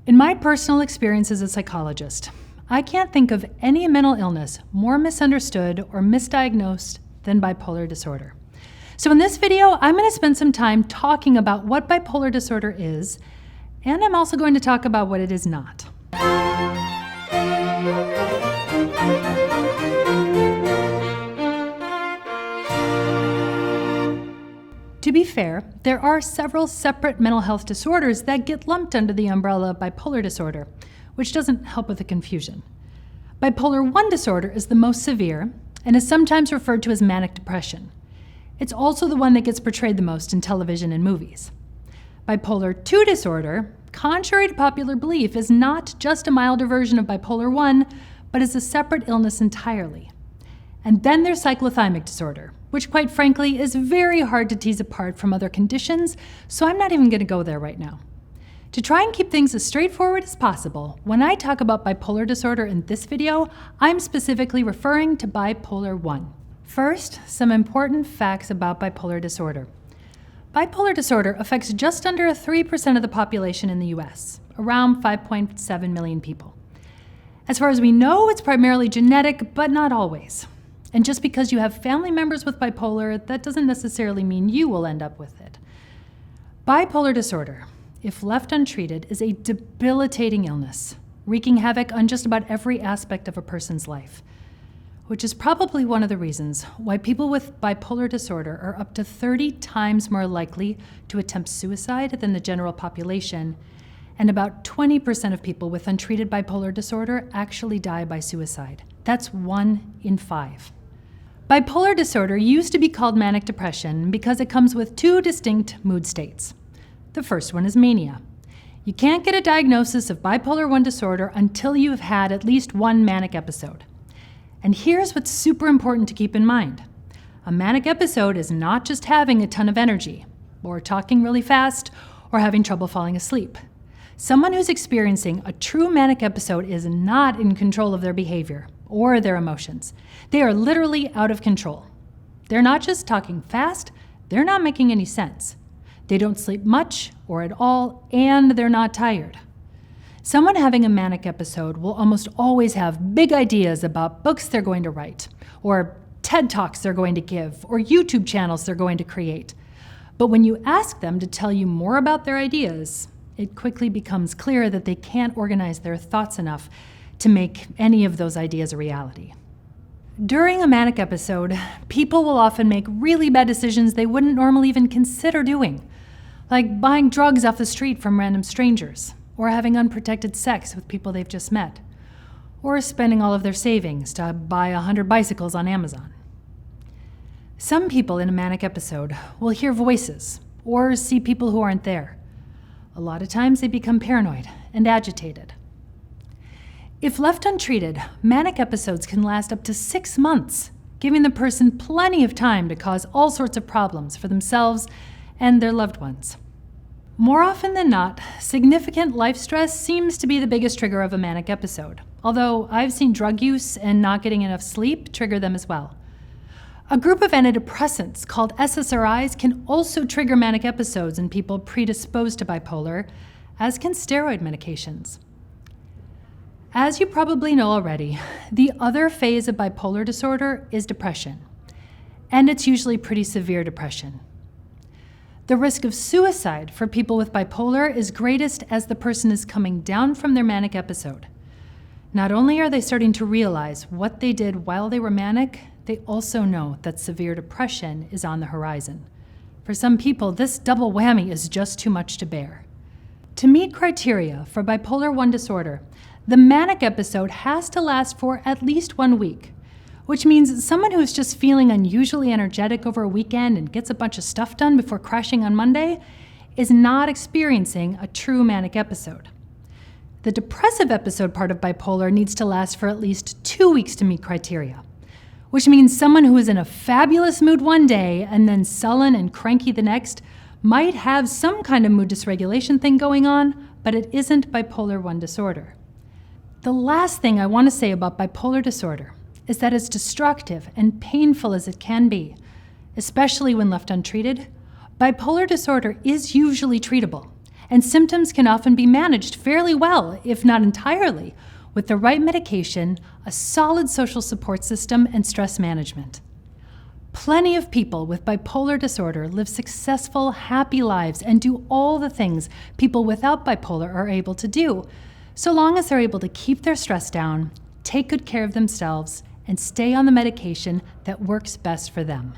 In my personal experience as a psychologist, I can't think of any mental illness more misunderstood or misdiagnosed than bipolar disorder. So in this video, I'm going to spend some time talking about what bipolar disorder is, and I'm also going to talk about what it is not. To be fair, there are several separate mental health disorders that get lumped under the umbrella of bipolar disorder, which doesn't help with the confusion. Bipolar I disorder is the most severe and is sometimes referred to as manic depression. It's also the one that gets portrayed the most in television and movies. Bipolar II disorder, contrary to popular belief, is not just a milder version of bipolar I, but is a separate illness entirely. And then there's cyclothymic disorder, which quite frankly is very hard to tease apart from other conditions, so I'm not even going to go there right now. To try and keep things as straightforward as possible, when I talk about bipolar disorder in this video, I'm specifically referring to bipolar I. First, some important facts about bipolar disorder. Bipolar disorder affects just under 3% of the population in the US, around 5.7 million people. As far as we know, it's primarily genetic, but not always. And just because you have family members with bipolar, that doesn't necessarily mean you will end up with it. Bipolar disorder, if left untreated, is a debilitating illness, wreaking havoc on just about every aspect of a person's life, which is probably one of the reasons why people with bipolar disorder are up to 30 times more likely to attempt suicide than the general population, and about 20% of people with untreated bipolar disorder actually die by suicide. That's 1 in 5. Bipolar disorder used to be called manic depression because it comes with 2 distinct mood states. The first one is mania. You can't get a diagnosis of bipolar I disorder until you've had at least one manic episode. And here's what's super important to keep in mind. A manic episode is not just having a ton of energy, or talking really fast, or having trouble falling asleep. Someone who's experiencing a true manic episode is not in control of their behavior or their emotions. They are literally out of control. They're not just talking fast, they're not making any sense. They don't sleep much or at all, and they're not tired. Someone having a manic episode will almost always have big ideas about books they're going to write, or TED Talks they're going to give, or YouTube channels they're going to create. But when you ask them to tell you more about their ideas, it quickly becomes clear that they can't organize their thoughts enough to make any of those ideas a reality. During a manic episode, people will often make really bad decisions they wouldn't normally even consider doing, like buying drugs off the street from random strangers, or having unprotected sex with people they've just met, or spending all of their savings to buy 100 bicycles on Amazon. Some people in a manic episode will hear voices or see people who aren't there. A lot of times they become paranoid and agitated. If left untreated, manic episodes can last up to 6 months, giving the person plenty of time to cause all sorts of problems for themselves and their loved ones. More often than not, significant life stress seems to be the biggest trigger of a manic episode, although I've seen drug use and not getting enough sleep trigger them as well. A group of antidepressants called SSRIs can also trigger manic episodes in people predisposed to bipolar, as can steroid medications. As you probably know already, the other phase of bipolar disorder is depression, and it's usually pretty severe depression. The risk of suicide for people with bipolar is greatest as the person is coming down from their manic episode. Not only are they starting to realize what they did while they were manic, they also know that severe depression is on the horizon. For some people, this double whammy is just too much to bear. To meet criteria for bipolar I disorder, the manic episode has to last for at least 1 week, which means someone who is just feeling unusually energetic over a weekend and gets a bunch of stuff done before crashing on Monday is not experiencing a true manic episode. The depressive episode part of bipolar needs to last for at least 2 weeks to meet criteria, which means someone who is in a fabulous mood one day and then sullen and cranky the next might have some kind of mood dysregulation thing going on, but it isn't bipolar I disorder. The last thing I want to say about bipolar disorder is that as destructive and painful as it can be, especially when left untreated, bipolar disorder is usually treatable, and symptoms can often be managed fairly well, if not entirely, with the right medication, a solid social support system, and stress management. Plenty of people with bipolar disorder live successful, happy lives and do all the things people without bipolar are able to do, so long as they're able to keep their stress down, take good care of themselves, and stay on the medication that works best for them.